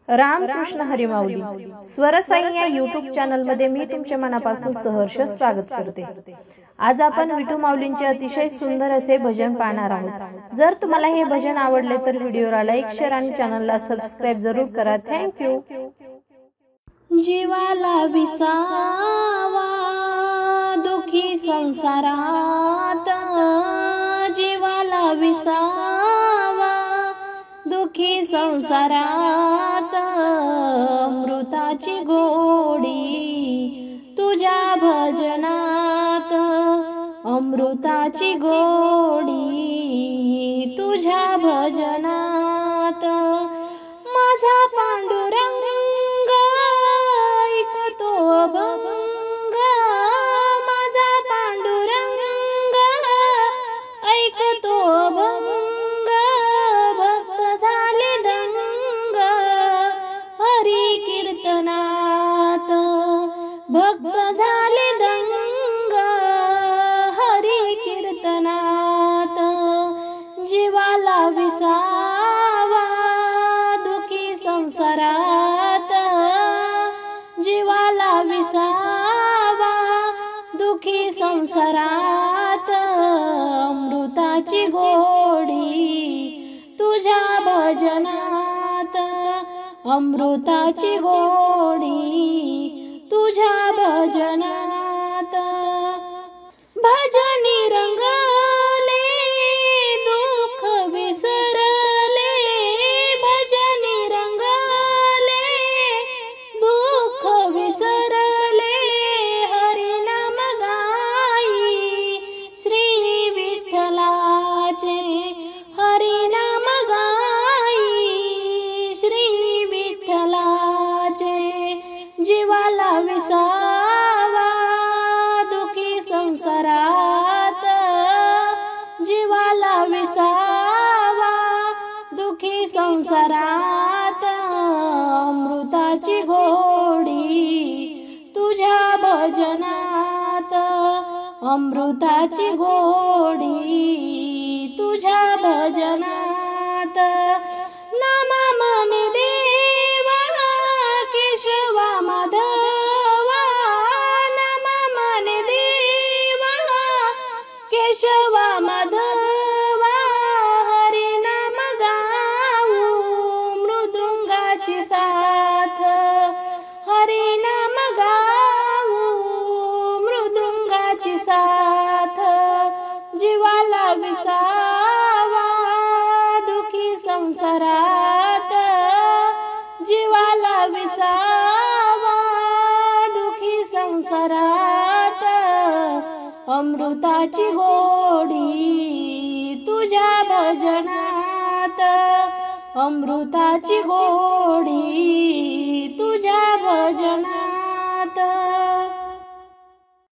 रामकृष्ण हरी माऊली स्वरसाई या YouTube channel मध्ये मी तुमच्या मनापासून सहर्ष स्वागत करते। आज आपण विठू माऊलींचे अतिशय सुंदर असे भजन पाहणार आहोत। जर तुम्हाला हे भजन आवडले तर व्हिडिओला लाईक, शेअर आणि चॅनलला सबस्क्राइब जरूर करा। Thank you. जीवाला विसावा दुखी संसारात, जीवाला विसावा दुखी संसारात, अमृताची गोडी तुझ्या भजनात, अमृताची गोडी तुझ्या भजनात। माझा पांडुरंग ऐकतो अभंग, माझा पांडुरंग ऐकतो अभंग, भक्त झाले दंग हरी कीर्तनात, भक्त झाले दंग हरी कीर्तनात। जीवाला विसावा दुखी संसारात, जीवाला विसावा दुखी संसारात, अमृताची गोडी तुझ्या भजनात, अमृताची गोडी तुझ्या भजनात। भजनी रंगले दुःख विसरले, भजनी रंगले दुःख विसरले, हरिनाम गाई श्री विठ्ठलाचे, हरिनाम गाई श्री विठ्ठलाचे। जीवाला विसावा दुखी संसारात, जीवाला विसावा दुखी संसारात, अमृताची गोडी तुझ्या भजनात, अमृताची गोडी तुझ्या भजनात। नामा मने देवा केशवा माधवा, नामा मने देवा केशवा माधवा, हरिनाम गाऊ मृदुंगाची साथ, हरिनाम गाऊ मृदुंगाची साथ। जीवाला विसावा दुखी संसारात, जीवाला विसावा दुखी संसारात, अमृताची गोडी तुझ्या भजनात, अमृताची गोडी